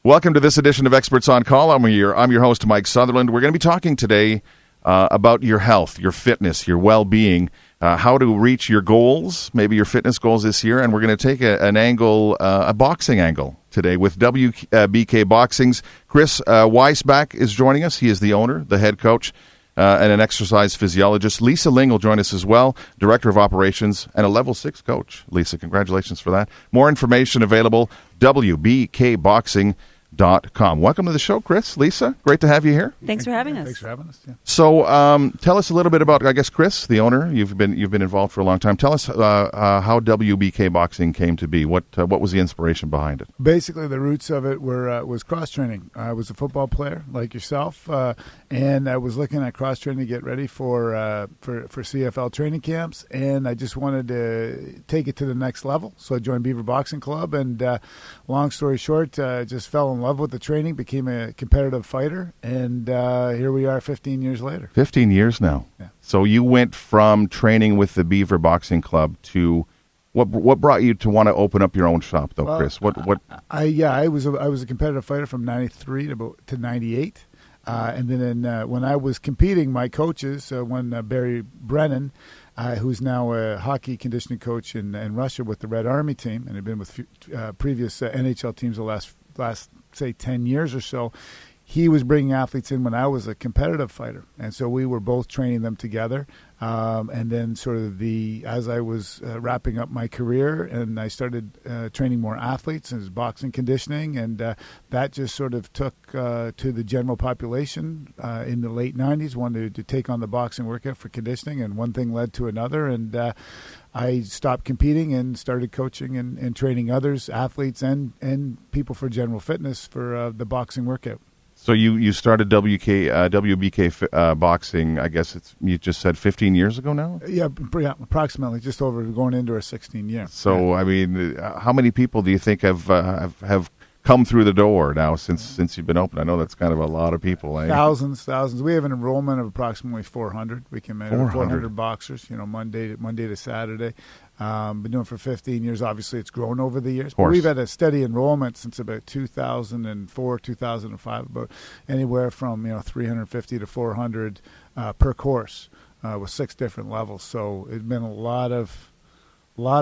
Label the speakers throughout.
Speaker 1: Welcome to this edition of Experts on Call. I'm your host, Mike Sutherland. We're going to be talking today about your health, your fitness, your well-being, how to reach your goals, maybe your fitness goals this year. And we're going to take a boxing angle today with WBK Boxing's Chris Weisbach is joining us. He is the owner, the head coach, and an exercise physiologist. Lisa Ling will join us as well, Director of Operations and a Level 6 coach. Lisa, congratulations for that. More information available, WBKBoxing.com. Welcome to the show, Chris. Lisa, great to have you here.
Speaker 2: Thanks for having us.
Speaker 3: Thanks for having us. Yeah.
Speaker 1: So, tell us a little bit about, I guess, Chris, the owner. You've been involved for a long time. Tell us how WBK Boxing came to be. What was the inspiration behind it?
Speaker 3: Basically, the roots of it was cross training. I was a football player like yourself, and I was looking at cross training to get ready for CFL training camps, and I just wanted to take it to the next level. So I joined Beaver Boxing Club, and long story short, just fell in love with the training, became a competitive fighter, and here we are 15 years later. 15 years
Speaker 1: now.
Speaker 3: Yeah.
Speaker 1: So you went from training with the Beaver Boxing Club to what brought you to want to open up your own shop, though, Chris?
Speaker 3: I was a competitive fighter from 93 to 98. And then when I was competing, my coaches, Barry Brennan, who's now a hockey conditioning coach in Russia with the Red Army team, and had been with previous NHL teams the last say 10 years or so, he was bringing athletes in when I was a competitive fighter, and so we were both training them together. And then sort of as I was wrapping up my career, and I started training more athletes as boxing conditioning, and that just sort of took to the general population in the late 90s, wanted to take on the boxing workout for conditioning, and one thing led to another, and I stopped competing and started coaching and training others, athletes and people for general fitness for the boxing workout.
Speaker 1: So you started WBK Boxing, I guess you just said 15 years ago now?
Speaker 3: Yeah, approximately, just over going into our 16th year.
Speaker 1: So, I mean, how many people do you think have come through the door now since you've been open? I know that's kind of a lot of people. Eh?
Speaker 3: Thousands. We have an enrollment of approximately 400. We can manage 400 boxers, Monday to Saturday. Been doing it for 15 years. Obviously, it's grown over the years. But we've had a steady enrollment since about 2004, 2005, about anywhere from 350 to 400 per course with 6 different levels. So it's been a lot of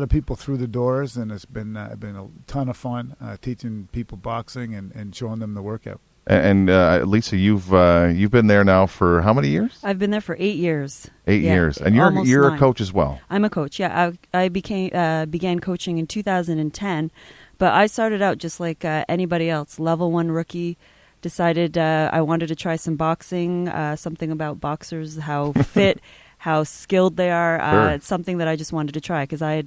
Speaker 3: people through the doors, and it's been a ton of fun teaching people boxing and showing them the workout.
Speaker 1: And Lisa, you've been there now for how many years?
Speaker 2: I've been there for 8 years.
Speaker 1: 8 years, and you're a coach as well.
Speaker 2: I'm a coach. Yeah, I began coaching in 2010, but I started out just like anybody else, level 1 rookie. Decided I wanted to try some boxing. Something about boxers, how fit, how skilled they are.
Speaker 1: Sure.
Speaker 2: It's something that I just wanted to try because I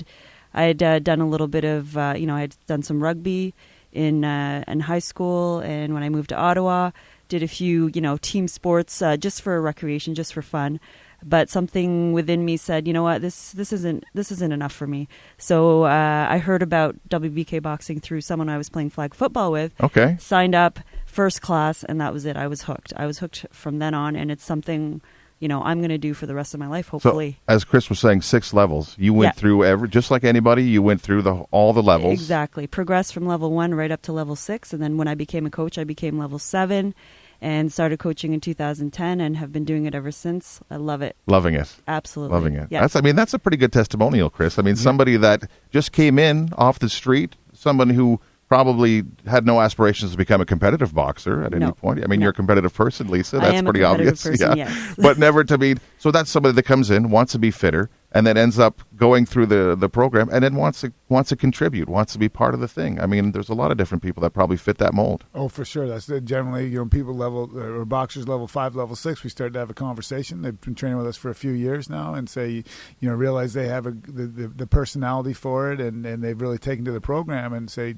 Speaker 2: had done a little bit of I had done some rugby in high school, and when I moved to Ottawa, did a few team sports just for recreation, just for fun. But something within me said, you know what, this isn't enough for me. So I heard about WBK Boxing through someone I was playing flag football with.
Speaker 1: Okay.
Speaker 2: Signed up, first class, and that was it. I was hooked. From then on, and it's something I'm going to do for the rest of my life, hopefully.
Speaker 1: So, as Chris was saying, 6 levels. You went through just like anybody, you went through all the levels.
Speaker 2: Exactly. Progressed from level 1 right up to level 6. And then when I became a coach, I became level 7 and started coaching in 2010 and have been doing it ever since. I love it. Loving it. Absolutely.
Speaker 1: Loving it.
Speaker 2: Yeah.
Speaker 1: That's a pretty good testimonial, Chris. I mean, somebody that just came in off the street, someone who probably had no aspirations to become a competitive boxer at any point. I mean, you're a competitive person, Lisa. That's pretty obvious.
Speaker 2: Person, yes.
Speaker 1: But never to be. So that's somebody that comes in, wants to be fitter, and then ends up going through the program, and then wants to contribute, wants to be part of the thing. I mean, there's a lot of different people that probably fit that mold.
Speaker 3: Oh, for sure. That's generally people level or boxers level 5, level 6. We start to have a conversation. They've been training with us for a few years now, and say realize they have the personality for it, and they've really taken to the program, and say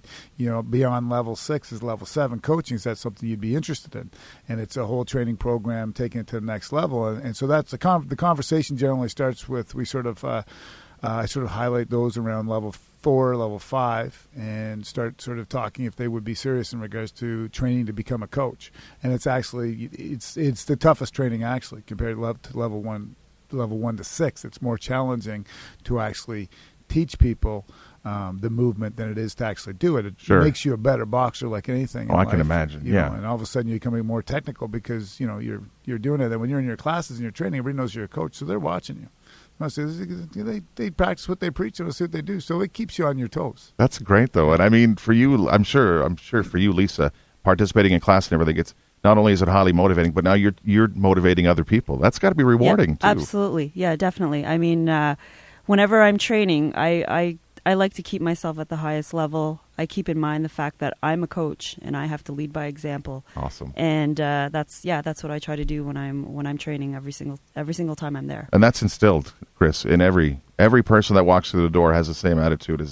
Speaker 3: beyond level 6 is level 7 coaching. Is that something you'd be interested in? And it's a whole training program taking it to the next level, and so that's the conversation generally starts with I sort of highlight those around level 4, level 5, and start sort of talking if they would be serious in regards to training to become a coach. And it's actually it's the toughest training actually compared to level 1 to 6. It's more challenging to actually teach people the movement than it is to actually do it. It
Speaker 1: Sure.
Speaker 3: makes you a better boxer, like anything.
Speaker 1: Oh,
Speaker 3: in
Speaker 1: I can
Speaker 3: life,
Speaker 1: imagine.
Speaker 3: you
Speaker 1: Yeah.
Speaker 3: know, and all of a sudden you're becoming more technical because you're doing it. And when you're in your classes and you're training, everybody knows you're a coach, so they're watching you. They practice what they preach and we'll see what they do. So it keeps you on your toes.
Speaker 1: That's great, though. And I mean, for you, I'm sure for you, Lisa, participating in class and everything, it's not only is it highly motivating, but now you're motivating other people. That's got to be rewarding, too.
Speaker 2: Absolutely. Yeah, definitely. I mean, whenever I'm training, I like to keep myself at the highest level. I keep in mind the fact that I'm a coach and I have to lead by example.
Speaker 1: Awesome.
Speaker 2: And that's what I try to do when I'm training every single time I'm there.
Speaker 1: And that's instilled, Chris, in every person that walks through the door has the same attitude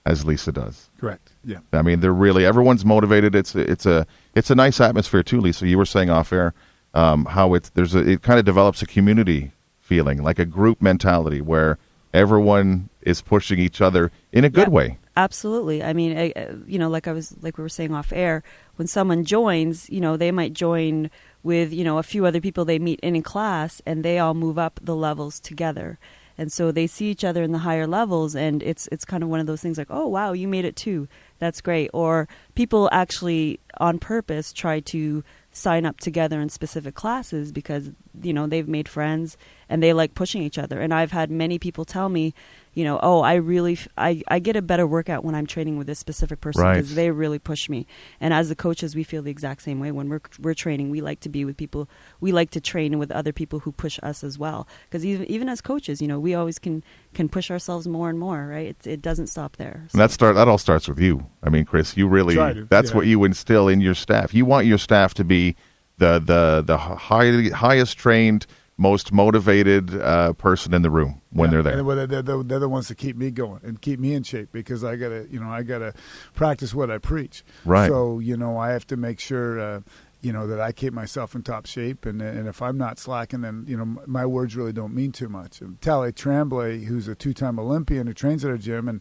Speaker 1: as Lisa does.
Speaker 3: Correct. Yeah.
Speaker 1: I mean, everyone's motivated. It's a nice atmosphere too, Lisa. You were saying off air how it kind of develops a community feeling, like a group mentality where everyone is pushing each other in a good way.
Speaker 2: Absolutely. I mean, like we were saying off air, when someone joins, they might join with, a few other people they meet in class, and they all move up the levels together. And so they see each other in the higher levels, and it's kind of one of those things like, oh, wow, you made it too. That's great. Or people actually on purpose try to sign up together in specific classes because, they've made friends and they like pushing each other. And I've had many people tell me, oh, I get a better workout when I'm training with this specific person because they really push me. And as the coaches, we feel the exact same way. When we're training, we like to be with people. We like to train with other people who push us as well. Because even as coaches, we always can push ourselves more and more, right? It doesn't stop there. So.
Speaker 1: And that all starts with you. I mean, Chris, you really, that's what you instill in your staff. You want your staff to be the highest trained, most motivated person in the room when they're there.
Speaker 3: And they're the ones that keep me going and keep me in shape because I gotta practice what I preach.
Speaker 1: Right.
Speaker 3: So I have to make sure that I keep myself in top shape, and if I'm not slacking, then my words really don't mean too much. Tally Tremblay, who's a 2-time Olympian who trains at our gym, and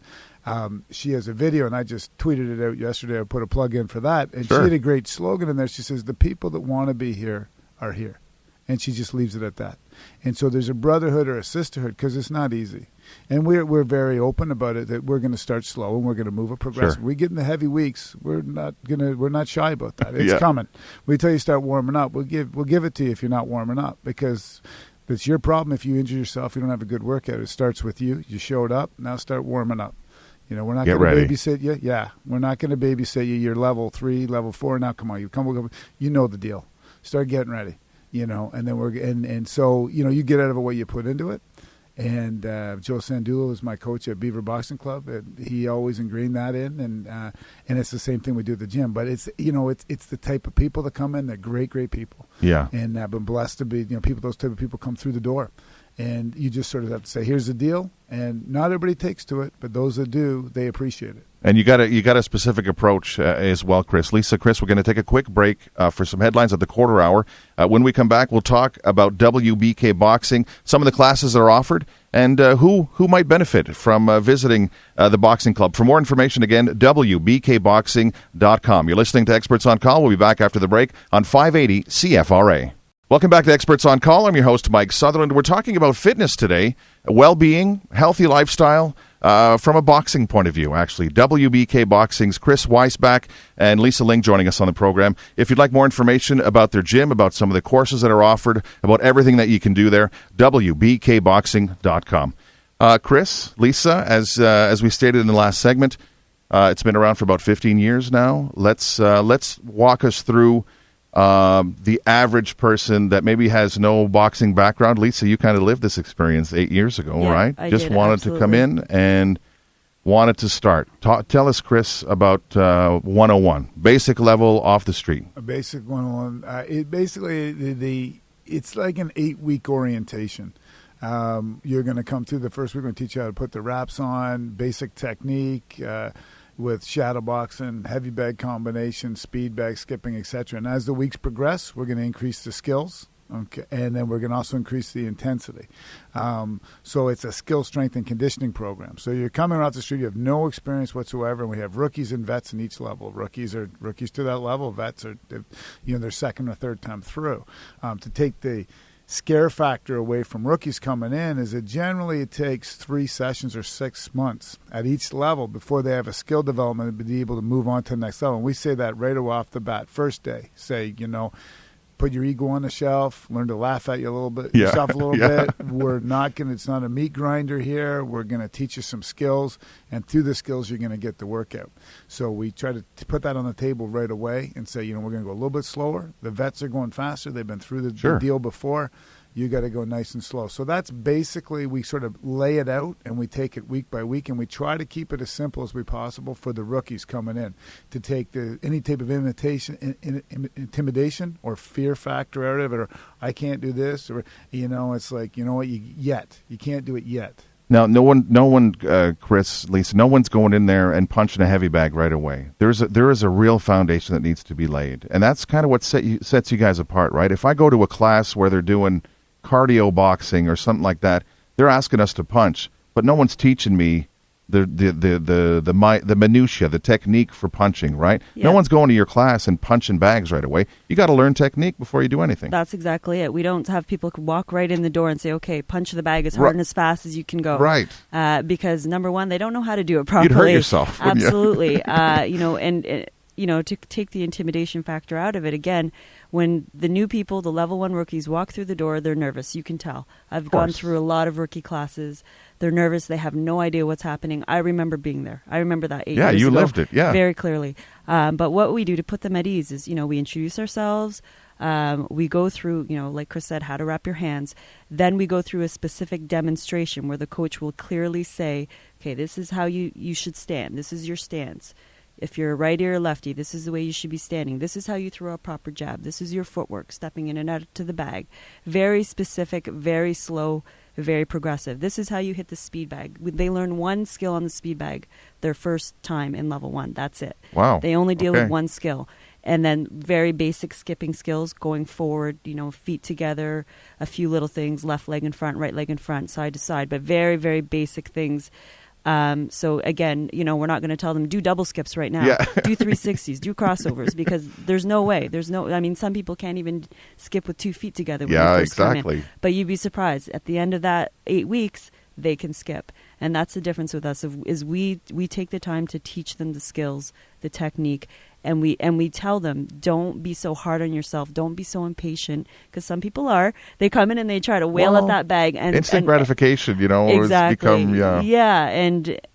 Speaker 3: she has a video, and I just tweeted it out yesterday. I put a plug in for that, and She had a great slogan in there. She says, "The people that want to be here are here." And she just leaves it at that. And so there's a brotherhood or a sisterhood because it's not easy. And we're very open about it that we're going to start slow and we're going to move it progressive.
Speaker 1: Sure.
Speaker 3: We get in the heavy weeks. We're not shy about that. It's coming. We tell you start warming up. We'll give it to you if you're not warming up because it's your problem if you injure yourself. You don't have a good workout. It starts with you. You showed up. Now start warming up. We're not going to babysit you. Yeah, we're not going to babysit you. You're level 3, level 4. Now come on, you know the deal. Start getting ready. And then so you get out of it what you put into it. And Joe Sandulo is my coach at Beaver Boxing Club, and he always ingrained that in, and it's the same thing we do at the gym. But it's the type of people that come in. They're great people. Yeah. And I've been blessed to be those type of people come through the door, and you just sort of have to say, here's the deal, and not everybody takes to it, but those that do, they appreciate it.
Speaker 1: And you got a specific approach as well, Chris. Lisa, Chris, we're going to take a quick break for some headlines at the quarter hour. When we come back, we'll talk about WBK Boxing, some of the classes that are offered, and who might benefit from visiting the boxing club. For more information, again, WBKBoxing.com. You're listening to Experts on Call. We'll be back after the break on 580 CFRA. Welcome back to Experts on Call. I'm your host, Mike Sutherland. We're talking about fitness today, well-being, healthy lifestyle, from a boxing point of view, actually. WBK Boxing's Chris Weisbach and Lisa Ling joining us on the program. If you'd like more information about their gym, about some of the courses that are offered, about everything that you can do there, WBKBoxing.com. Chris, Lisa, as we stated in the last segment, it's been around for about 15 years now. Let's walk us through the average person that maybe has no boxing background. Lisa, you kind of lived this experience 8 years ago, right?
Speaker 2: I
Speaker 1: just
Speaker 2: did,
Speaker 1: wanted
Speaker 2: absolutely.
Speaker 1: to come in and wanted to start. Tell us, Chris, about 101, basic level off the street.
Speaker 3: A basic 101. It's like an 8-week orientation. You're going to come through the first week. We're going to teach you how to put the wraps on, basic technique, with shadow boxing, heavy bag combination, speed bag, skipping, etc. And as the weeks progress, we're going to increase the skills, okay, and then we're going to also increase the intensity. So it's a skill, strength, and conditioning program. So you're coming off the street, you have no experience whatsoever, and we have rookies and vets in each level. Rookies to that level. Vets are, their second or third time through. To take the scare factor away from rookies coming in is that generally it takes 3 sessions or 6 months at each level before they have a skill development and be able to move on to the next level. And we say that right off the bat, first day. Say, put your ego on the shelf, learn to laugh at you a little bit, yourself a little bit. We're not going to, it's not a meat grinder here. We're going to teach you some skills, and through the skills, you're going to get the workout. So we try to put that on the table right away and say, we're going to go a little bit slower. The vets are going faster. They've been through the deal before. You got to go nice and slow. So that's basically, we sort of lay it out and we take it week by week, and we try to keep it as simple as we possible for the rookies coming in, to take any type of intimidation or fear factor out of it, or I can't do this, or it's like, you can't do it yet.
Speaker 1: Now, no one, Chris, Lisa, no one's going in there and punching a heavy bag right away. There is a real foundation that needs to be laid, and that's kind of what sets you guys apart, right? If I go to a class where they're doing cardio boxing or something like that, they're asking us to punch, but no one's teaching me the minutia, the technique for punching, right? Yeah. No one's going to your class and punching bags right away. You got to learn technique before you do anything.
Speaker 2: That's exactly it. We don't have people walk right in the door and say, okay, punch the bag as hard and as fast as you can go.
Speaker 1: Right.
Speaker 2: Because number one, they don't know how to do it properly.
Speaker 1: You'd hurt yourself.
Speaker 2: Absolutely. To take the intimidation factor out of it, again, when the new people, the level 1 rookies, walk through the door, they're nervous. You can tell. I've gone through a lot of rookie classes. They're nervous. They have no idea what's happening. I remember being there. I remember that 8 years ago.
Speaker 1: Yeah, you lived it. Yeah.
Speaker 2: Very clearly. But what we do to put them at ease is, we introduce ourselves. We go through, like Chris said, how to wrap your hands. Then we go through a specific demonstration where the coach will clearly say, okay, this is how you should stand. This is your stance. If you're a righty or lefty, this is the way you should be standing. This is how you throw a proper jab. This is your footwork, stepping in and out to the bag. Very specific, very slow, very progressive. This is how you hit the speed bag. They learn one skill on the speed bag their first time in level 1. That's it.
Speaker 1: Wow.
Speaker 2: They only deal with one skill. And then very basic skipping skills, going forward, feet together, a few little things, left leg in front, right leg in front, side to side, but very, very basic things. So again, we're not going to tell them do double skips right now, do 360s, do crossovers, because there's no way. Some people can't even skip with 2 feet together. When they first come in. But you'd be surprised at the end of that 8 weeks, they can skip. And that's the difference with us is we take the time to teach them the skills, the technique, and we tell them, don't be so hard on yourself, don't be so impatient, because some people are. They come in and they try to wail at that bag and
Speaker 1: instant gratification,
Speaker 2: exactly.
Speaker 1: It's become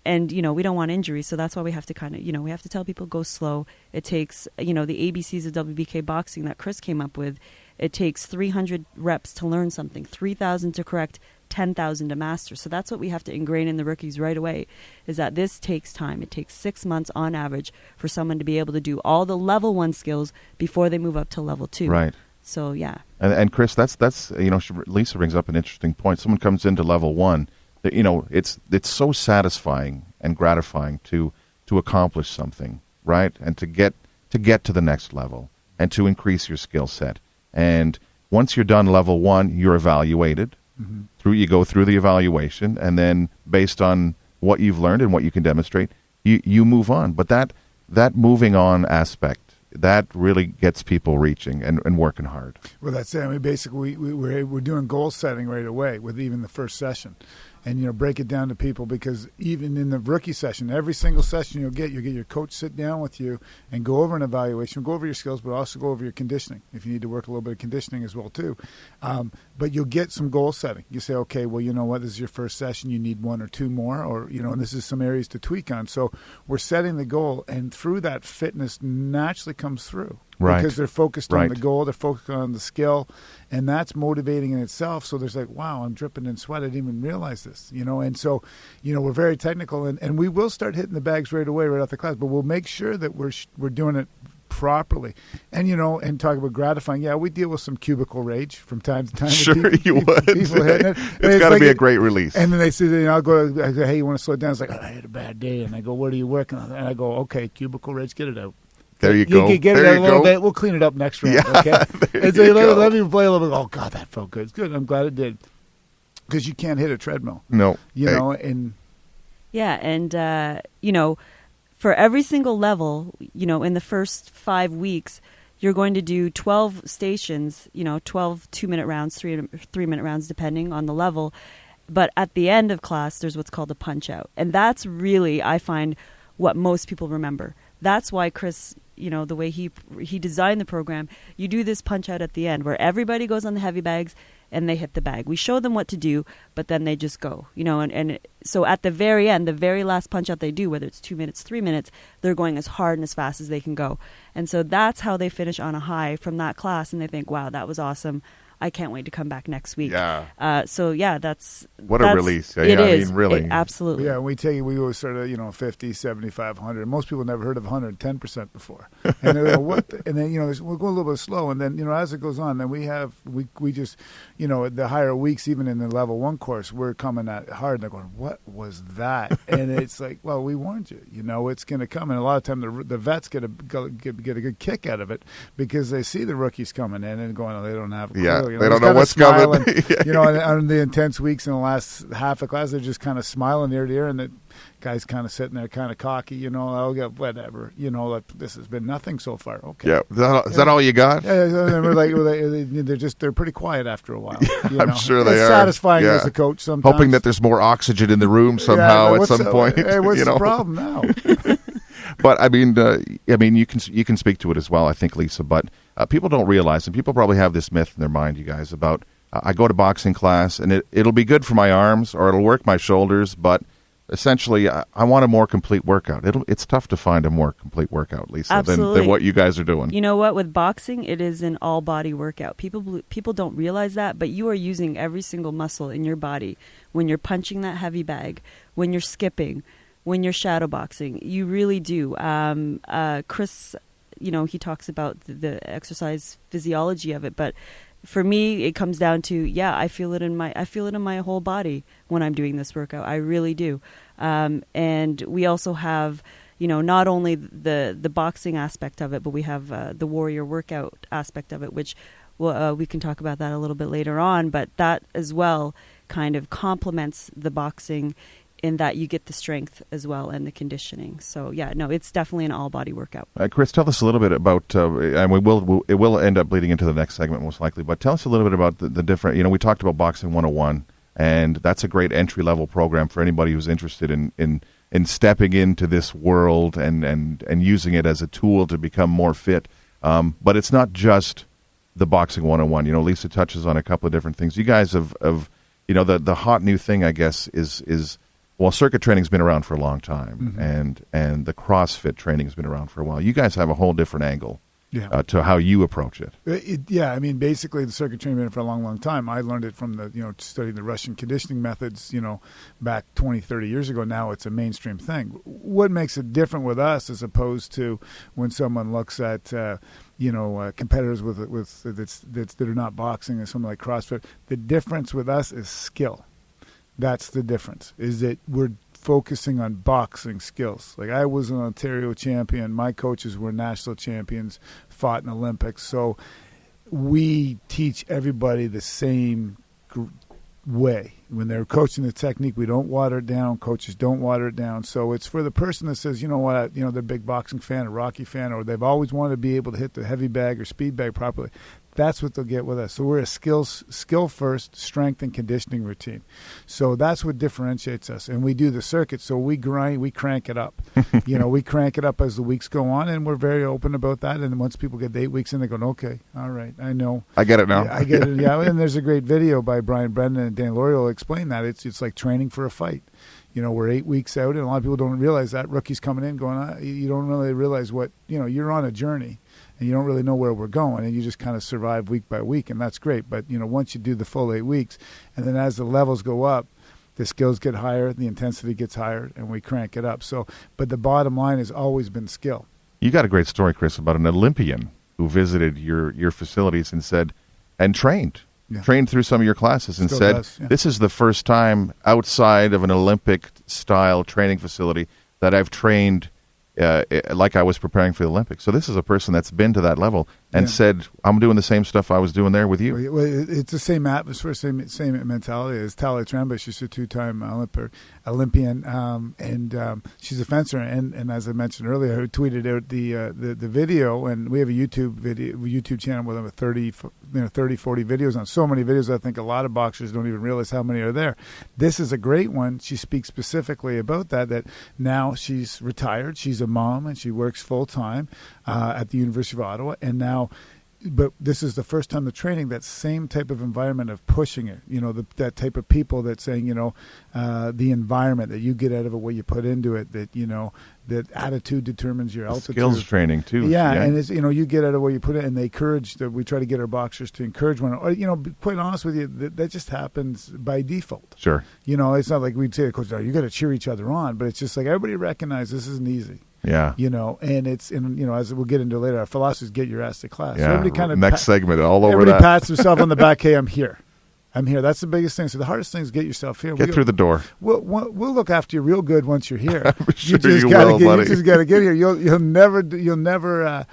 Speaker 2: and we don't want injury, so that's why we have to kind of we have to tell people go slow. It takes the ABCs of WBK boxing that Chris came up with. It takes 300 reps to learn something, 3,000 to correct, 10,000 to master. So that's what we have to ingrain in the rookies right away, is that this takes time. It takes 6 months on average for someone to be able to do all the level 1 skills before they move up to level 2.
Speaker 1: Right.
Speaker 2: So, yeah.
Speaker 1: And Chris, that's Lisa brings up an interesting point. Someone comes into level 1, it's so satisfying and gratifying to accomplish something, right? And to get to the next level and to increase your skill set. And once you're done level 1, you're evaluated. Mm-hmm. You go through the evaluation, and then based on what you've learned and what you can demonstrate, you move on. But that moving on aspect, that really gets people reaching and working hard.
Speaker 3: Well, that's it. I mean, basically, we're doing goal setting right away with even the first session. And, break it down to people, because even in the rookie session, every single session you'll get your coach sit down with you and go over an evaluation, go over your skills, but also go over your conditioning, if you need to work a little bit of conditioning as well, too. But you'll get some goal setting. You say, okay, well, you know what, this is your first session. You need 1 or 2 more, or, and this is some areas to tweak on. So we're setting the goal, and through that, fitness naturally comes through.
Speaker 1: Right.
Speaker 3: Because they're focused on the goal, they're focused on the skill, and that's motivating in itself. So there's like, wow, I'm dripping in sweat. I didn't even realize this, And so, we're very technical, and we will start hitting the bags right away, right off the class, but we'll make sure that we're doing it properly. And, and talk about gratifying. Yeah, we deal with some cubicle rage from time to time.
Speaker 1: Sure, you would.
Speaker 3: People hitting it.
Speaker 1: It's got to be a great release.
Speaker 3: And then they say, I'll go, I say, hey, you want to slow it down? It's like, I had a bad day. And I go, what are you working on? And I go, okay, cubicle rage, get it out.
Speaker 1: There you go.
Speaker 3: You get it out a little bit. We'll clean it up next round, okay? And so let me play a little bit. Oh, God, that felt good. It's good. I'm glad it did. Because you can't hit a treadmill.
Speaker 1: No.
Speaker 3: And...
Speaker 2: Yeah, and, for every single level, in the first 5 weeks, you're going to do 12 stations, 12 2-minute rounds, 3-minute rounds, depending on the level. But at the end of class, there's what's called a punch out. And that's really, I find, what most people remember. That's why Chris, the way he designed the program, you do this punch out at the end where everybody goes on the heavy bags and they hit the bag. We show them what to do, but then they just go, and so at the very end, the very last punch out they do, whether it's 2 minutes, 3 minutes, they're going as hard and as fast as they can go. And so that's how they finish on a high from that class. And they think, wow, that was awesome. I can't wait to come back next week.
Speaker 1: Yeah.
Speaker 2: So yeah, that's
Speaker 1: a release. Yeah,
Speaker 2: it is.
Speaker 1: I mean, really.
Speaker 2: Absolutely.
Speaker 3: Yeah, we always sort of, 50, 75, 100. Most people never heard of 110% before. And they're like, what? And then, we'll go a little bit slow. And then, as it goes on, then we just, the higher weeks, even in the level 1 course, we're coming at hard. And they're going, what was that? And it's like, well, we warned you. It's going to come. And a lot of time the vets get a good kick out of it because they see the rookies coming in and going, oh, they don't have a clue.
Speaker 1: Yeah. They don't know what's coming.
Speaker 3: And on the intense weeks in the last half of class, they're just kind of smiling ear to ear, and the guy's kind of sitting there kind of cocky, I'll get whatever, like this has been nothing so far. Okay.
Speaker 1: Yeah. Is that all you got?
Speaker 3: Yeah, they're pretty quiet after a while.
Speaker 1: I'm sure they
Speaker 3: it's
Speaker 1: are.
Speaker 3: Satisfying as a coach sometimes.
Speaker 1: Hoping that there's more oxygen in the room somehow at some point.
Speaker 3: Hey, what's the problem now?
Speaker 1: But I mean, you can speak to it as well, I think, Lisa. But people don't realize, and people probably have this myth in their mind, you guys, about I go to boxing class and it'll be good for my arms or it'll work my shoulders, but essentially I want a more complete workout. It's tough to find a more complete workout, Lisa, than what you guys are doing.
Speaker 2: You know what? With boxing, it is an all-body workout. People don't realize that, but you are using every single muscle in your body when you're punching that heavy bag, when you're skipping, when you're shadow boxing. You really do. Chris, he talks about the exercise physiology of it, but for me, it comes down to, I feel it in my whole body when I'm doing this workout. I really do. And we also have, not only the boxing aspect of it, but we have the warrior workout aspect of it, which we can talk about that a little bit later on. But that as well kind of complements the boxing in that you get the strength as well and the conditioning. So it's definitely an all-body workout.
Speaker 1: Chris, tell us a little bit about, and it will end up leading into the next segment most likely, but tell us a little bit about the different, we talked about Boxing 101, and that's a great entry-level program for anybody who's interested in stepping into this world and using it as a tool to become more fit. But it's not just the Boxing 101. Lisa touches on a couple of different things. You guys have the hot new thing, I guess, is well, circuit training's been around for a long time, and the CrossFit training has been around for a while. You guys have a whole different angle to how you approach it.
Speaker 3: Basically the circuit training has been for a long, long time. I learned it from studying the Russian conditioning methods, back 20, 30 years ago. Now it's a mainstream thing. What makes it different with us as opposed to when someone looks at competitors that are not boxing or something like CrossFit, the difference with us is skill. That's the difference, is that we're focusing on boxing skills. Like I was an Ontario champion. My coaches were national champions, fought in Olympics. So we teach everybody the same way. When they're coaching the technique, we don't water it down. Coaches don't water it down. So it's for the person that says, they're a big boxing fan, a Rocky fan, or they've always wanted to be able to hit the heavy bag or speed bag properly. That's what they'll get with us. So we're a skill first, strength and conditioning routine. So that's what differentiates us. And we do the circuit, so we grind, we crank it up. We crank it up as the weeks go on, and we're very open about that. And once people get 8 weeks in, they go, okay, all right, I know.
Speaker 1: I get it now.
Speaker 3: I get it. Yeah, and there's a great video by Brian Brendan and Dan Laurie will explain that. It's like training for a fight. We're 8 weeks out, and a lot of people don't realize that. Rookies coming in going, you don't really realize what, you're on a journey. And you don't really know where we're going, and you just kind of survive week by week, and that's great. But, once you do the full 8 weeks, and then as the levels go up, the skills get higher, the intensity gets higher, and we crank it up. So, but the bottom line has always been skill.
Speaker 1: You got a great story, Chris, about an Olympian who visited your facilities and said, and trained through some of your classes and said, this is the first time outside of an Olympic-style training facility that I've trained like I was preparing for the Olympics. So this is a person that's been to that level. and said, I'm doing the same stuff I was doing there with you.
Speaker 3: Well, it's the same atmosphere, same mentality as Talia Tremba. She's a two-time Olympian, and she's a fencer. And as I mentioned earlier, I tweeted out the video, and we have a YouTube channel with over 30, 40 videos on. So many videos, I think a lot of boxers don't even realize how many are there. This is a great one. She speaks specifically about that now she's retired. She's a mom, and she works full-time at the University of Ottawa, and now, but this is the first time they're training that same type of environment of pushing it. That type of people that's saying, the environment that you get out of it, what you put into it, that, that attitude determines your altitude.
Speaker 1: Skills training too.
Speaker 3: Yeah, and it's, you get out of what you put it, and they encourage that. We try to get our boxers to encourage one. Or, quite honest with you, that just happens by default.
Speaker 1: Sure.
Speaker 3: It's not like we'd say to coach, you got to cheer each other on, but it's just like everybody recognizes this isn't easy.
Speaker 1: Yeah.
Speaker 3: And it's, as we'll get into later, our philosophy is get your ass to class.
Speaker 1: Yeah.
Speaker 3: So everybody kind of
Speaker 1: next segment, all over
Speaker 3: everybody
Speaker 1: that.
Speaker 3: pats himself on the back. Hey, I'm here. That's the biggest thing. So the hardest thing is get yourself here.
Speaker 1: Get through the door.
Speaker 3: We'll look after you real good once you're here.
Speaker 1: I'm sure
Speaker 3: you just
Speaker 1: you
Speaker 3: gotta
Speaker 1: will,
Speaker 3: get,
Speaker 1: buddy.
Speaker 3: You just got to get here. You'll never doubt.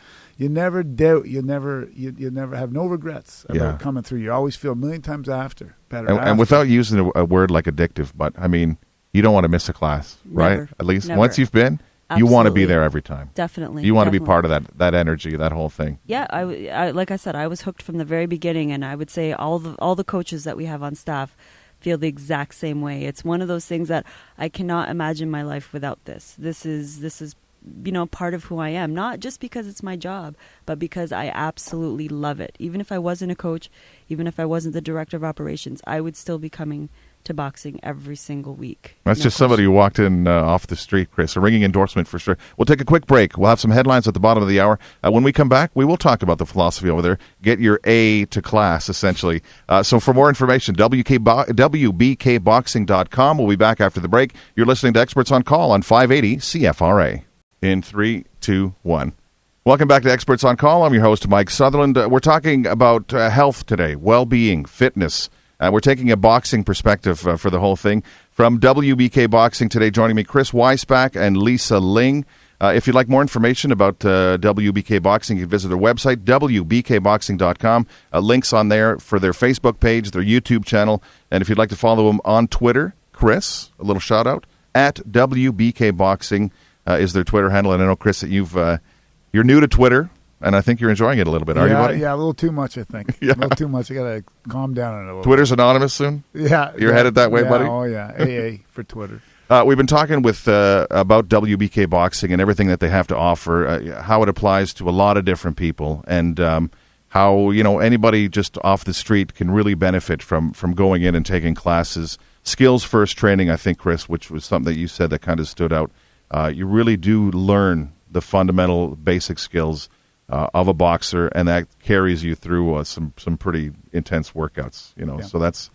Speaker 3: You never have no regrets about coming through. You always feel a million times better.
Speaker 1: And without using a word like addictive, but I mean, you don't want to miss a class, right?
Speaker 2: Never.
Speaker 1: At least
Speaker 2: Never.
Speaker 1: once you've been.
Speaker 2: Absolutely.
Speaker 1: You want to be there every time.
Speaker 2: Definitely.
Speaker 1: You want to be part of that energy, that whole thing.
Speaker 2: Yeah, I like I said, I was hooked from the very beginning, and I would say all the coaches that we have on staff feel the exact same way. It's one of those things that I cannot imagine my life without this. This is part of who I am, not just because it's my job, but because I absolutely love it. Even if I wasn't a coach, even if I wasn't the director of operations, I would still be coming to boxing every single week.
Speaker 1: That's just somebody who walked in off the street, Chris. A ringing endorsement for sure. We'll take a quick break. We'll have some headlines at the bottom of the hour. When we come back, we will talk about the philosophy over there. Get your A to class, essentially. So for more information, WBKBoxing.com. We'll be back after the break. You're listening to Experts on Call on 580 CFRA. In 3, 2, 1. Welcome back to Experts on Call. I'm your host, Mike Sutherland. We're talking about health today, well-being, fitness. We're taking a boxing perspective for the whole thing. From WBK Boxing today, joining me, Chris Weisbach and Lisa Ling. If you'd like more information about WBK Boxing, you can visit their website, WBKBoxing.com. Links on there for their Facebook page, their YouTube channel. And if you'd like to follow them on Twitter, Chris, a little shout-out, at WBK Boxing is their Twitter handle. And I know, Chris, that you're new to Twitter. And I think you're enjoying it a little bit, are you, buddy?
Speaker 3: Yeah, a little too much, I think.
Speaker 1: Yeah.
Speaker 3: A little too much. I got to calm down on it a little
Speaker 1: Twitter's anonymous soon?
Speaker 3: Yeah.
Speaker 1: You're headed that way, buddy?
Speaker 3: Oh, yeah. AA for Twitter.
Speaker 1: We've been talking with about WBK Boxing and everything that they have to offer, how it applies to a lot of different people, and how anybody just off the street can really benefit from going in and taking classes. Skills first training, I think, Chris, which was something that you said that kind of stood out. You really do learn the fundamental basic skills of a boxer, and that carries you through some pretty intense workouts.
Speaker 3: Yeah.
Speaker 1: So that's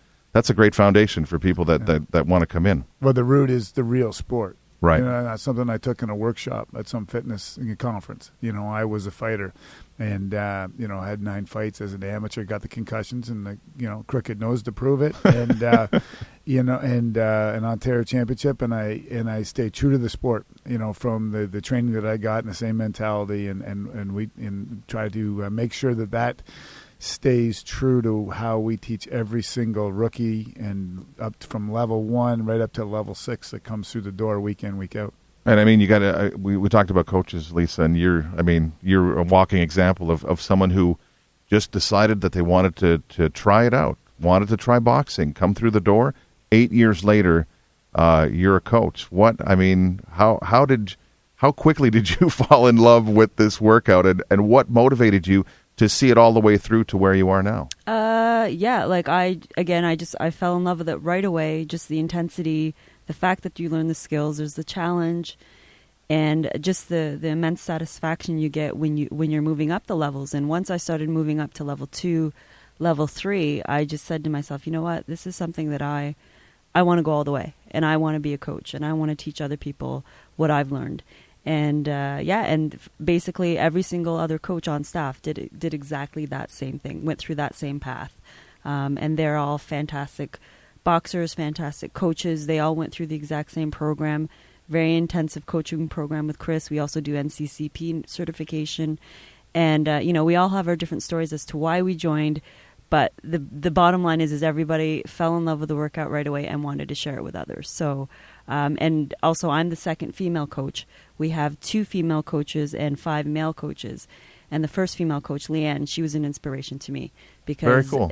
Speaker 1: a great foundation for people that want to come in.
Speaker 3: Well, the root is the real sport.
Speaker 1: Right.
Speaker 3: That's something I took in a workshop at some fitness conference. I was a fighter, and I had 9 fights as an amateur. Got the concussions and the crooked nose to prove it, and an Ontario championship. And I stayed true to the sport. From the training that I got and the same mentality, and we try to make sure that stays true to how we teach every single rookie, and up from level 1 right up to level 6 that comes through the door week in, week out.
Speaker 1: And I mean, you got to. We talked about coaches, Lisa, and you're a walking example of someone who just decided that they wanted to try it out, wanted to try boxing, come through the door. 8 years later, you're a coach. How quickly did you fall in love with this workout, and what motivated you to see it all the way through to where you are now?
Speaker 2: I fell in love with it right away. Just the intensity, the fact that you learn the skills, there's the challenge, and just the immense satisfaction you get when you're moving up the levels. And once I started moving up to level 2, level 3, I just said to myself, you know what, this is something that I want to go all the way, and I want to be a coach, and I want to teach other people what I've learned. And and basically every single other coach on staff did exactly that same thing, went through that same path. And they're all fantastic boxers, fantastic coaches. They all went through the exact same program, very intensive coaching program with Chris. We also do NCCP certification. And, we all have our different stories as to why we joined. But the bottom line is everybody fell in love with the workout right away and wanted to share it with others. So, and also I'm the second female coach. We have 2 female coaches and 5 male coaches. And the first female coach, Leanne, she was an inspiration to me because,
Speaker 1: Very cool.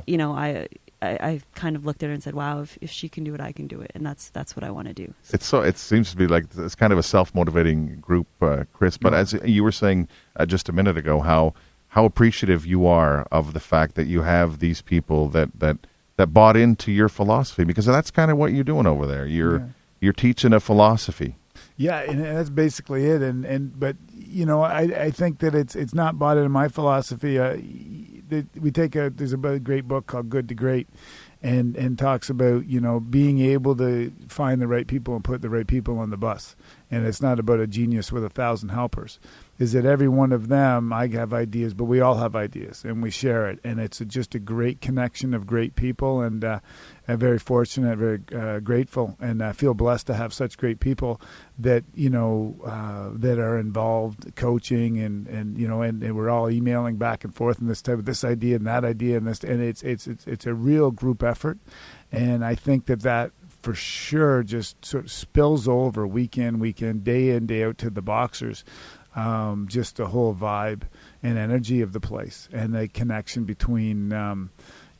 Speaker 2: I kind of looked at her and said, wow, if she can do it, I can do it. And that's what I want to do.
Speaker 1: It seems to be like it's kind of a self-motivating group, Chris. But as you were saying just a minute ago, how appreciative you are of the fact that you have these people that bought into your philosophy, because that's kind of what you're doing over there. You're teaching a philosophy. Yeah,
Speaker 3: and that's basically it. But I think that it's not bought into my philosophy. There's a great book called Good to Great, and talks about being able to find the right people and put the right people on the bus. And it's not about a genius with 1,000 helpers. Is that every one of them, I have ideas, but we all have ideas, and we share it. And it's just a great connection of great people, and I'm very fortunate, very grateful, and I feel blessed to have such great people that that are involved coaching, and we're all emailing back and forth, and this idea and that idea, and it's a real group effort, and I think that for sure just sort of spills over week in, day in, day out to the boxers. Just the whole vibe and energy of the place, and the connection between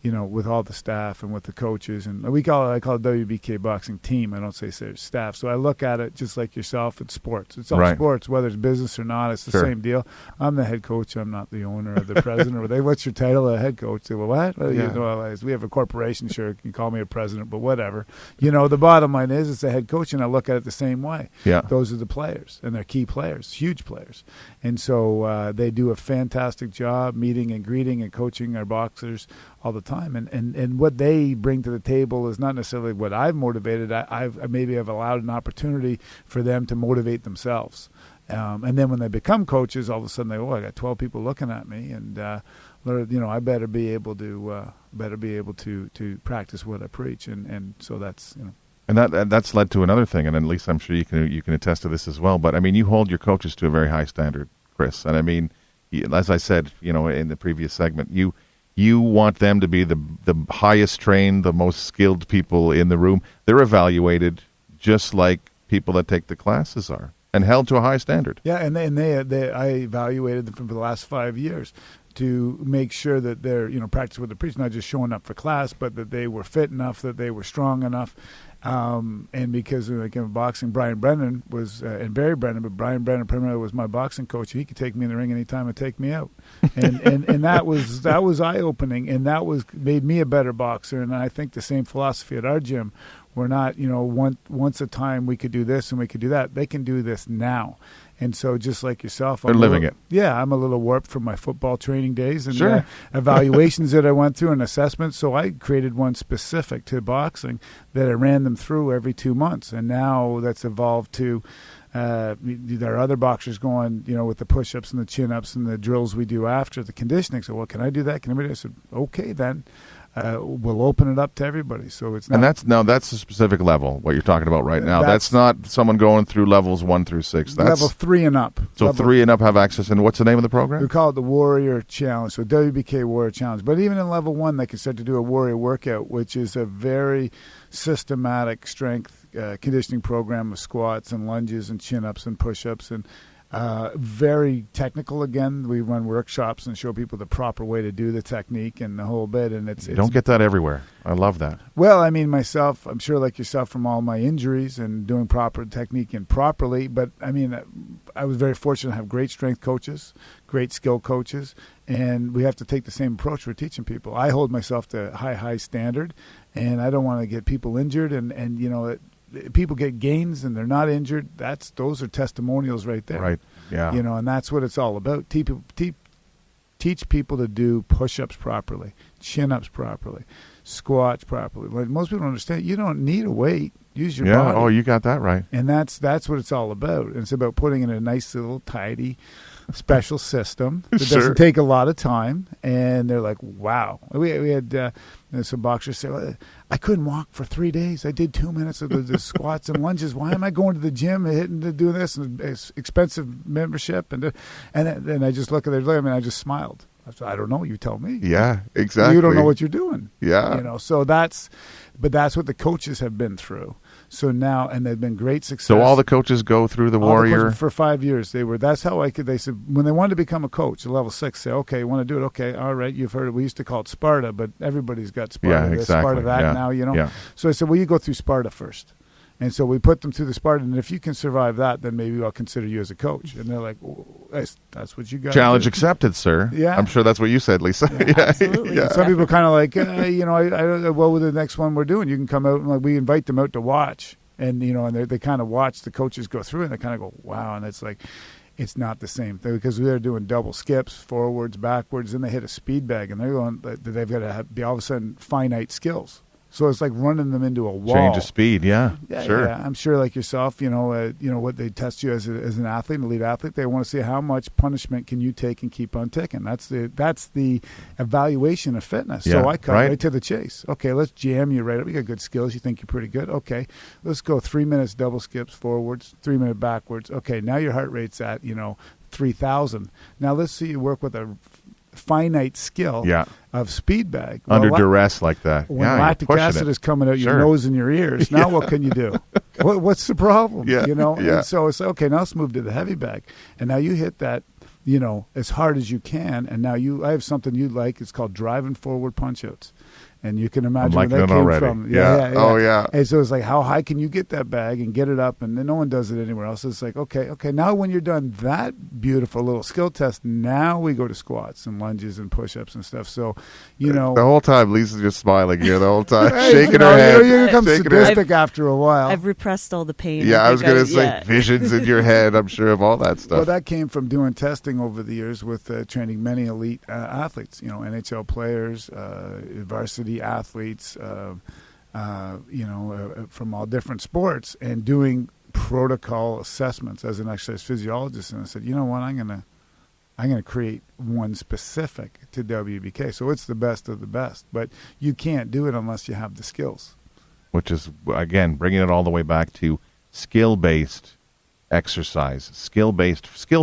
Speaker 3: with all the staff and with the coaches, and I call it WBK Boxing Team. I don't say staff. So I look at it just like yourself. It's sports. It's all
Speaker 1: right.
Speaker 3: Sports, whether it's business or not. It's the same deal. I'm the head coach. I'm not the owner or the president. Or what's your title? A head coach. Say, well, what? Well, we have a corporation. Sure, you can call me a president, but whatever. The bottom line is it's a head coach, and I look at it the same way. Yeah. Those are the players, and they're key players, huge players, and so they do a fantastic job meeting and greeting and coaching our boxers all the time, and what they bring to the table is not necessarily what I've motivated. I maybe have allowed an opportunity for them to motivate themselves, and then when they become coaches, all of a sudden they I got 12 people looking at me, and I better be able to practice what I preach, and so that's
Speaker 1: And that's led to another thing, and at least I'm sure you can attest to this as well. But I mean, you hold your coaches to a very high standard, Chris, and I mean, as I said, in the previous segment, you want them to be the highest trained, the most skilled people in the room. They're evaluated just like people that take the classes are, and held to a high standard.
Speaker 3: Yeah, and I evaluated them for the last 5 years to make sure that they're practice what they preach, not just showing up for class, but that they were fit enough, that they were strong enough. And because in boxing, Brian Brennan was, and Barry Brennan, but Brian Brennan primarily was my boxing coach. He could take me in the ring anytime and take me out. And that was eye-opening, and made me a better boxer. And I think the same philosophy at our gym. We're not, once a time we could do this and we could do that. They can do this now. And so just like yourself,
Speaker 1: they're living it.
Speaker 3: Yeah, I'm a little warped from my football training days and
Speaker 1: sure.
Speaker 3: Evaluations that I went through and assessments. So I created one specific to boxing that I ran them through every 2 months. And now that's evolved to there are other boxers going, with the push-ups and the chin-ups and the drills we do after the conditioning. So, well, can I do that? Can I do that? I said, okay, then. We'll open it up to everybody. So it's not,
Speaker 1: and that's a specific level. What you're talking about right now. That's not someone going through levels 1 through 6. That's
Speaker 3: level 3 and up.
Speaker 1: So 3 and up have access. And what's the name of the program?
Speaker 3: We call it the Warrior Challenge. So WBK Warrior Challenge. But even in level 1, they can start to do a Warrior workout, which is a very systematic strength conditioning program with squats and lunges and chin-ups and push-ups and very technical. Again, we run workshops and show people the proper way to do the technique and the whole bit. And you
Speaker 1: don't get that everywhere. I love that.
Speaker 3: Well, I mean, myself, I'm sure like yourself from all my injuries and doing proper technique and properly. But I mean, I was very fortunate to have great strength coaches, great skill coaches, and we have to take the same approach for teaching people. I hold myself to a high standard, and I don't want to get people injured. And people get gains and they're not injured. Those are testimonials right there.
Speaker 1: Right. Yeah.
Speaker 3: And that's what it's all about. Teach people to do push-ups properly, chin-ups properly, squats properly. Like most people don't understand, you don't need a weight. Use your body.
Speaker 1: Oh, you got that right.
Speaker 3: And that's what it's all about. And it's about putting in a nice little tidy special system. It
Speaker 1: Sure.
Speaker 3: doesn't take a lot of time, and they're like, wow. We had some boxers say, well, I couldn't walk for 3 days. I did 2 minutes of the squats and lunges. Why am I going to the gym and doing this? And it's expensive membership. And then I just look at their leg, and I just smiled. I said, I don't know. You tell me.
Speaker 1: Yeah, exactly.
Speaker 3: You don't know what you're doing.
Speaker 1: Yeah.
Speaker 3: So that's what the coaches have been through. So now, and they've been great success.
Speaker 1: So all the coaches go through the
Speaker 3: All
Speaker 1: Warrior?
Speaker 3: the coaches for 5 years. That's how they said, when they wanted to become a coach, level 6, say, okay, you want to do it? Okay, all right, you've heard it. We used to call it Sparta, but everybody's got Sparta.
Speaker 1: Yeah,
Speaker 3: There's
Speaker 1: exactly.
Speaker 3: Sparta that
Speaker 1: Yeah.
Speaker 3: now,
Speaker 1: Yeah.
Speaker 3: So I said, well, you go through Sparta first. And so we put them through the Sparta, and if you can survive that, then maybe I'll consider you as a coach. And they're like, oh, that's what you got.
Speaker 1: Challenge accepted, sir.
Speaker 3: Yeah.
Speaker 1: I'm sure that's what you said, Lisa.
Speaker 2: Yeah, absolutely.
Speaker 1: Yeah.
Speaker 3: Some people kind of like, well, with the next one we're doing, you can come out, and like, we invite them out to watch. And, and they kind of watch the coaches go through, and they kind of go, wow. And it's like, it's not the same thing, because they're doing double skips, forwards, backwards, and they hit a speed bag, and they're going, they've got to be all of a sudden finite skills. So it's like running them into a wall.
Speaker 1: Change of speed, yeah, sure.
Speaker 3: Yeah, I'm sure, like yourself, what they test you as an athlete, an elite athlete. They want to see how much punishment can you take and keep on ticking. That's the evaluation of fitness.
Speaker 1: Yeah,
Speaker 3: so I cut
Speaker 1: right
Speaker 3: right to the chase. Okay, let's jam you right up. You got good skills. You think you're pretty good. Okay, let's go 3 minutes double skips forwards, 3 minute backwards. Okay, now your heart rate's at 3,000. Now let's see you work with a finite skill of speed bag.
Speaker 1: Under duress like that.
Speaker 3: When lactic acid is coming out your nose and your ears, now what can you do? What's the problem?
Speaker 1: Yeah.
Speaker 3: And so it's okay, now let's move to the heavy bag. And now you hit that, as hard as you can. And now I have something you like. It's called driving forward punch outs. And you can imagine where that came
Speaker 1: already.
Speaker 3: from.
Speaker 1: Yeah. Oh, yeah.
Speaker 3: And so it's like, how high can you get that bag and get it up? And then no one does it anywhere else. It's like, okay. Now when you're done that beautiful little skill test, now we go to squats and lunges and push-ups and stuff. So,
Speaker 1: The whole time, Lisa's just smiling here the whole time, shaking her head.
Speaker 3: You become sadistic after a while.
Speaker 2: I've repressed all the pain.
Speaker 1: Yeah, I was going to say visions in your head, I'm sure, of all that stuff.
Speaker 3: Well, that came from doing testing over the years with training many elite athletes, NHL players, varsity athletes, from all different sports, and doing protocol assessments as an exercise physiologist. And I said, you know what, I'm gonna create one specific to WBK. So it's the best of the best, but you can't do it unless you have the skills.
Speaker 1: Which is, again, bringing it all the way back to skill-based exercise, skill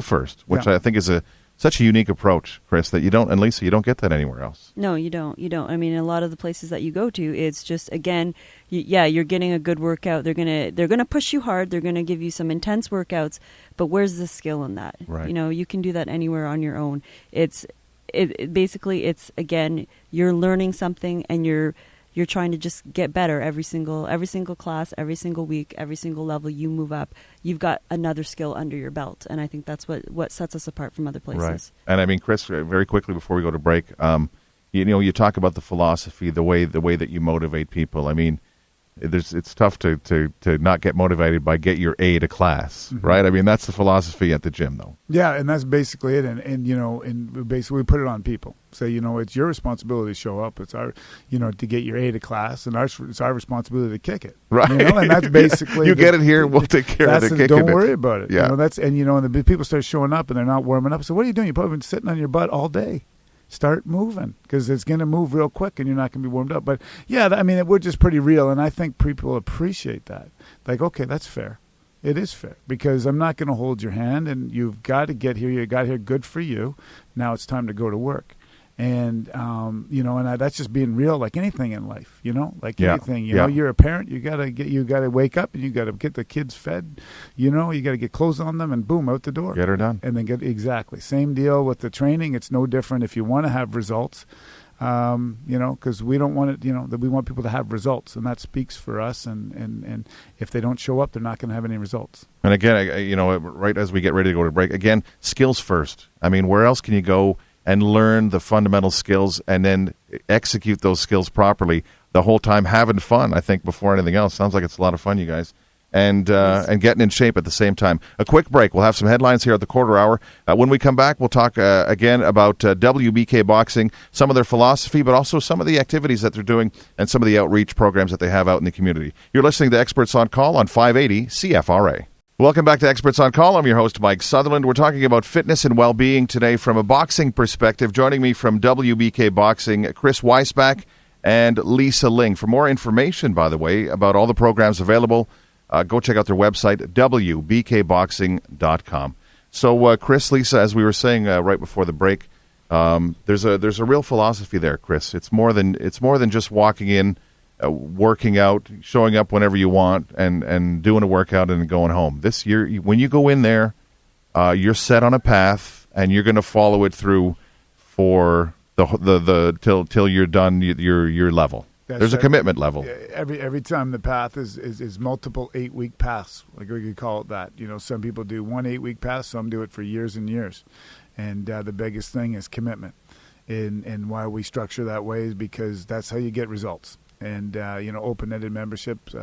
Speaker 1: first, which I think is such a unique approach, Chris, that you don't, and Lisa, you don't get that anywhere else.
Speaker 2: No, you don't. I mean, a lot of the places that you go to, it's just, again, you're getting a good workout. They're gonna push you hard. They're gonna give you some intense workouts. But where's the skill in that?
Speaker 1: Right.
Speaker 2: You can do that anywhere on your own. Basically, again, you're learning something, and you're trying to just get better every single class, every single week, every single level you move up. You've got another skill under your belt, and I think that's what sets us apart from other places.
Speaker 1: Right. And I mean, Chris, very quickly before we go to break, you talk about the philosophy, the way that you motivate people. I mean, it's tough to not get motivated by get your A to class, right? I mean, that's the philosophy at the gym, though.
Speaker 3: Yeah, and that's basically it. And basically we put it on people. Say, it's your responsibility to show up. It's our, to get your A to class, and it's our responsibility to kick it.
Speaker 1: Right.
Speaker 3: And that's basically
Speaker 1: get it here, we'll take care of the kicking.
Speaker 3: Don't worry about it.
Speaker 1: Yeah.
Speaker 3: And the people start showing up and they're not warming up. So what are you doing? You've probably been sitting on your butt all day. Start moving, because it's going to move real quick and you're not going to be warmed up. But yeah, we're just pretty real, and I think people appreciate that. Like, okay, that's fair. It is fair, because I'm not going to hold your hand, and you've got to get here. You got here, good for you. Now it's time to go to work. And, that's just being real, like anything in life, anything, you're a parent, you got to wake up and you got to get the kids fed, you got to get clothes on them and boom, out the door.
Speaker 1: Get her done.
Speaker 3: And then exactly. Same deal with the training. It's no different if you want to have results, because we don't want it, that we want people to have results, and that speaks for us. And if they don't show up, they're not going to have any results.
Speaker 1: And again, right as we get ready to go to break, again, skills first. I mean, where else can you go and learn the fundamental skills and then execute those skills properly the whole time, having fun, I think, before anything else? Sounds like it's a lot of fun, you guys. And getting in shape at the same time. A quick break. We'll have some headlines here at the quarter hour. When we come back, we'll talk again about WBK Boxing, some of their philosophy, but also some of the activities that they're doing and some of the outreach programs that they have out in the community. You're listening to Experts on Call on 580 CFRA. Welcome back to Experts on Call. I'm your host, Mike Sutherland. We're talking about fitness and well-being today from a boxing perspective. Joining me from WBK Boxing, Chris Weisbach and Lisa Ling. For more information, by the way, about all the programs available, go check out their website, WBKBoxing.com. So, Chris, Lisa, as we were saying right before the break, there's a real philosophy there, Chris. It's more than just walking in, working out, showing up whenever you want, and doing a workout and going home. This year, when you go in there, you're set on a path, and you're going to follow it through for till you're done your level. There's a commitment level.
Speaker 3: Every time the path is multiple 8-week paths, like we could call it that. You know, some people do one 8-week path, some do it for years and years, and the biggest thing is commitment. And why we structure that way is because that's how you get results. And, open-ended memberships,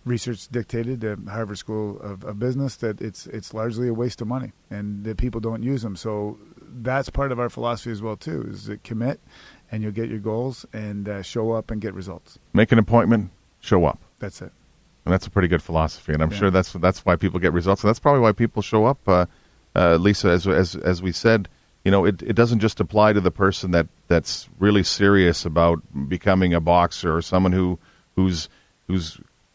Speaker 3: research dictated, the Harvard School of Business, that it's largely a waste of money and that people don't use them. So that's part of our philosophy as well, too, is to commit and you'll get your goals and show up and get results.
Speaker 1: Make an appointment, show up.
Speaker 3: That's it.
Speaker 1: And that's a pretty good philosophy, and I'm sure that's why people get results. And that's probably why people show up, Lisa, as we said. You know, it doesn't just apply to the person that's really serious about becoming a boxer or someone who's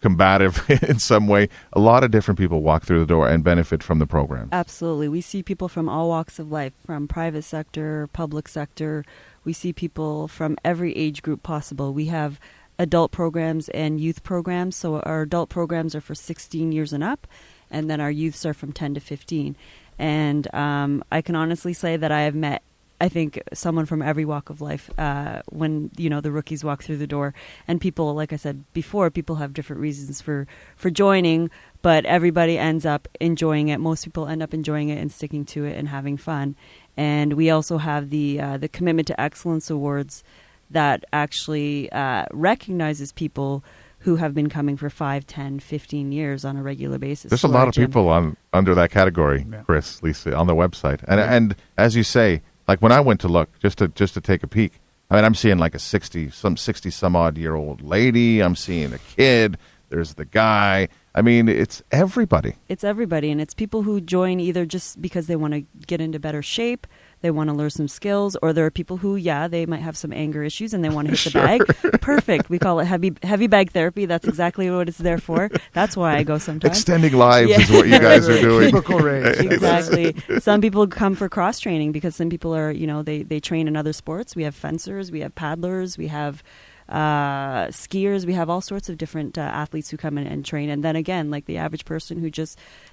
Speaker 1: combative in some way. A lot of different people walk through the door and benefit from the program.
Speaker 2: Absolutely. We see people from all walks of life, from private sector, public sector. We see people from every age group possible. We have adult programs and youth programs. So our adult programs are for 16 years and up, and then our youths are from 10 to 15. And I can honestly say that I have met, I think, someone from every walk of life when, the rookies walk through the door. And people, like I said before, people have different reasons for joining, but everybody ends up enjoying it. Most people end up enjoying it and sticking to it and having fun. And we also have the Commitment to Excellence Awards that actually recognizes people who have been coming for 5, 10, 15 years on a regular basis.
Speaker 1: There's a lot of people under that category, Chris, Lisa, on the website. And as you say, like when I went to look, just to take a peek, I mean, I'm seeing like a 60-some-odd-year-old lady. I'm seeing a kid. There's the guy. I mean, it's everybody. It's everybody,
Speaker 2: and it's people who join either just because they want to get into better shape, they want to learn some skills, or there are people who, they might have some anger issues and they want to hit the bag. Perfect. We call it heavy bag therapy. That's exactly what it's there for. That's why I go sometimes.
Speaker 1: Extending lives is what you guys are doing.
Speaker 2: Exactly. Some people come for cross training because some people are, they train in other sports. We have fencers, we have paddlers, we have skiers, we have all sorts of different athletes who come in and train. And then again, like the average person who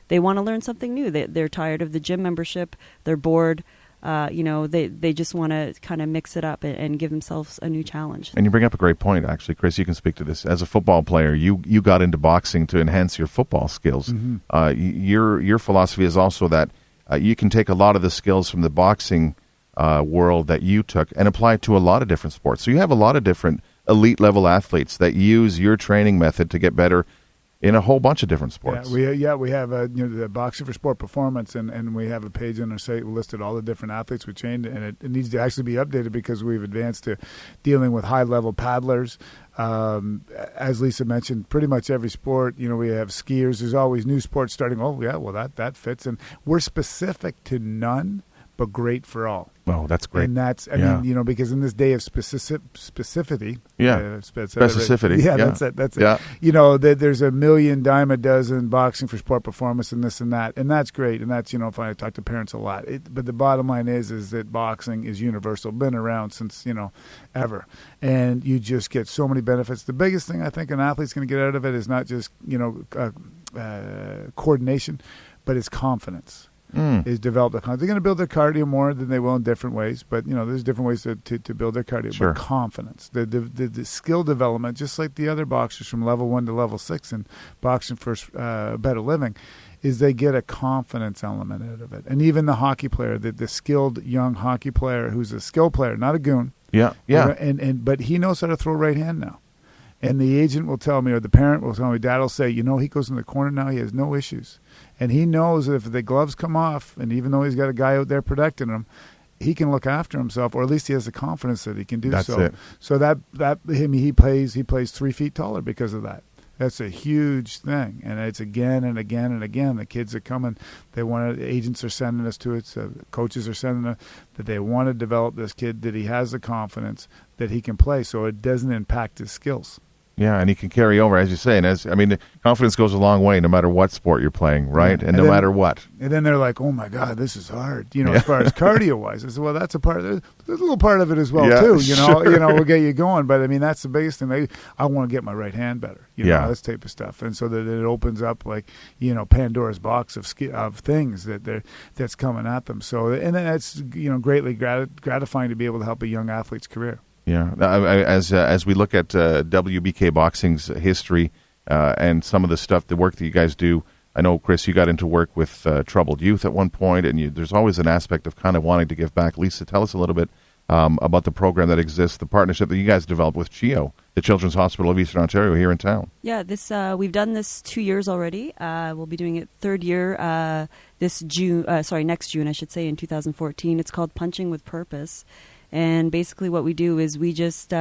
Speaker 2: they want to learn something new. They're tired of the gym membership. They're bored. They just want to kind of mix it up and give themselves a new challenge.
Speaker 1: And you bring up a great point, actually, Chris. You can speak to this. As a football player, you got into boxing to enhance your football skills. Mm-hmm. Your philosophy is also that you can take a lot of the skills from the boxing world that you took and apply it to a lot of different sports. So you have a lot of different elite-level athletes that use your training method to get better in a whole bunch of different sports.
Speaker 3: We have the Boxing for Sport Performance, and we have a page on our site listed all the different athletes we trained, and it needs to actually be updated because we've advanced to dealing with high-level paddlers. As Lisa mentioned, pretty much every sport, we have skiers. There's always new sports starting. Oh, yeah, well, that fits. And we're specific to none, but great for all.
Speaker 1: Oh, that's great.
Speaker 3: And that's, I mean, because in this day of specificity.
Speaker 1: Specificity.
Speaker 3: Yeah, that's it. Yeah. There's a million, dime a dozen Boxing for Sport Performance and this and that. And that's great. And that's, if I talk to parents a lot. But the bottom line is that boxing is universal, been around since, ever. And you just get so many benefits. The biggest thing I think an athlete's going to get out of it is not just, coordination, but it's confidence. Is develop their confidence. They're going to build their cardio more than they will in different ways, but there's different ways to build their cardio.
Speaker 1: Sure.
Speaker 3: But confidence, the skill development, just like the other boxers from level 1 to level 6 and Boxing for Better Living, is they get a confidence element out of it. And even the hockey player, the skilled young hockey player who's a skill player, not a goon.
Speaker 1: Yeah.
Speaker 3: But he knows how to throw right hand now. And the agent will tell me, or the parent will tell me, Dad will say, he goes in the corner now, he has no issues. And he knows that if the gloves come off, and even though he's got a guy out there protecting him, he can look after himself, or at least he has the confidence that he can do so.
Speaker 1: That's it.
Speaker 3: So he plays 3 feet taller because of that. That's a huge thing, and it's again and again and again. The kids are coming. They want to, agents are sending us to it. So coaches are sending us that they want to develop this kid, that he has the confidence that he can play, so it doesn't impact his skills.
Speaker 1: Yeah, and he can carry over, as you say. And confidence goes a long way no matter what sport you're playing, right?
Speaker 3: Yeah.
Speaker 1: And no matter what.
Speaker 3: And then they're like, "Oh my God, this is hard." As far as cardio-wise, I said, "Well, that's a part. There's a little part of it as well too.
Speaker 1: Sure.
Speaker 3: We'll get you going." But I mean, that's the biggest thing. I want to get my right hand better. This type of stuff, and so that it opens up Pandora's box of things that's coming at them. So, and then that's greatly gratifying to be able to help a young athlete's career.
Speaker 1: Yeah, as we look at WBK Boxing's history and some of the work that you guys do, I know, Chris, you got into work with troubled youth at one point, and there's always an aspect of kind of wanting to give back. Lisa, tell us a little bit about the program that exists, the partnership that you guys developed with CHEO, the Children's Hospital of Eastern Ontario here in town.
Speaker 2: Yeah, we've done this 2 years already. We'll be doing it third year next June, I should say, in 2014. It's called Punching with Purpose. And basically what we do is we just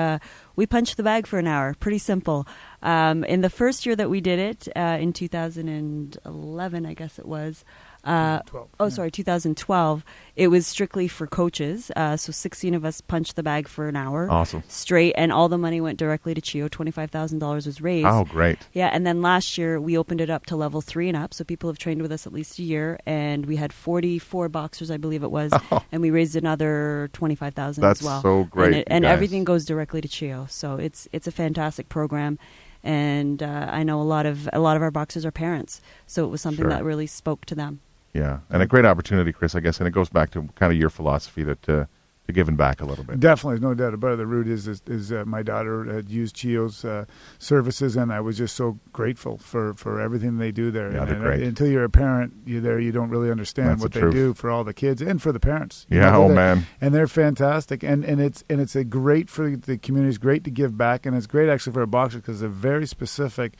Speaker 2: we punch the bag for an hour. Pretty simple. In the first year that we did it, in 2011, I guess it was, 2012, it was strictly for coaches. So 16 of us punched the bag for an hour.
Speaker 1: Awesome.
Speaker 2: Straight, and all the money went directly to CHEO. $25,000 was raised.
Speaker 1: Oh, great.
Speaker 2: Yeah, and then last year we opened it up to level 3 and up, so people have trained with us at least a year, and we had 44 boxers, I believe it was, and we raised another $25,000 as well.
Speaker 1: That's so great.
Speaker 2: And everything goes directly to CHEO, so it's a fantastic program. And I know a lot of our boxers are parents, so it was something that really spoke to them.
Speaker 1: Yeah, and a great opportunity, Chris, I guess, and it goes back to kind of your philosophy that to giving back a little bit.
Speaker 3: Definitely, no doubt about it. The root is my daughter had used CHEO's services, and I was just so grateful for everything they do there.
Speaker 1: Yeah, they're great.
Speaker 3: Until you're a parent, you don't really understand what they do for all the kids and for the parents.
Speaker 1: Yeah, man.
Speaker 3: And they're fantastic, and it's a great for the community. It's great to give back, and it's great actually for a boxer because it's a very specific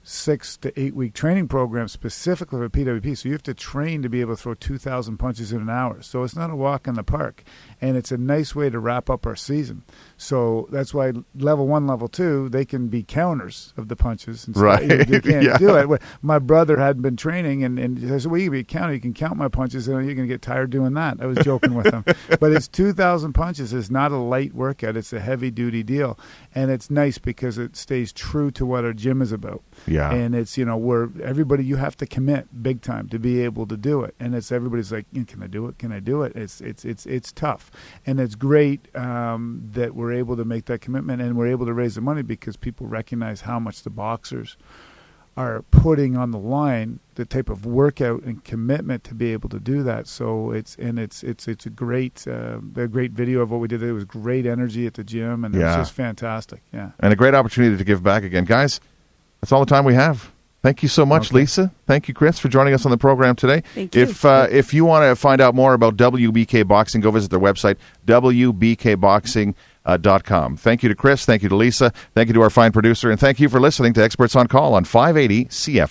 Speaker 3: 6 to 8 week training program specifically for PWP. So you have to train to be able to throw 2,000 punches in an hour. So it's not a walk in the park. And it's a nice way to wrap up our season. So that's why level 1, level 2, they can be counters of the punches. And so
Speaker 1: right.
Speaker 3: You can't do it. My brother hadn't been training, and he says, well, you can be a counter. You can count my punches, and you're going to get tired doing that. I was joking with him. But it's 2,000 punches. It's not a light workout. It's a heavy-duty deal. And it's nice because it stays true to what our gym is about.
Speaker 1: Yeah.
Speaker 3: And it's, where everybody, you have to commit big time to be able to do it. And it's everybody's like, can I do it? Can I do it? It's tough. And it's great that we're able to make that commitment, and we're able to raise the money because people recognize how much the boxers are putting on the line, the type of workout and commitment to be able to do that. So it's a great video of what we did. It was great energy at the gym, and it was just fantastic. Yeah. And
Speaker 1: a great opportunity to give back again. Guys, that's all the time we have. Thank you so much, Lisa. Thank you, Chris, for joining us on the program today.
Speaker 2: Thank you.
Speaker 1: If you want to find out more about WBK Boxing, go visit their website, WBKBoxing.com. Thank you to Chris. Thank you to Lisa. Thank you to our fine producer. And thank you for listening to Experts on Call on 580 CFO.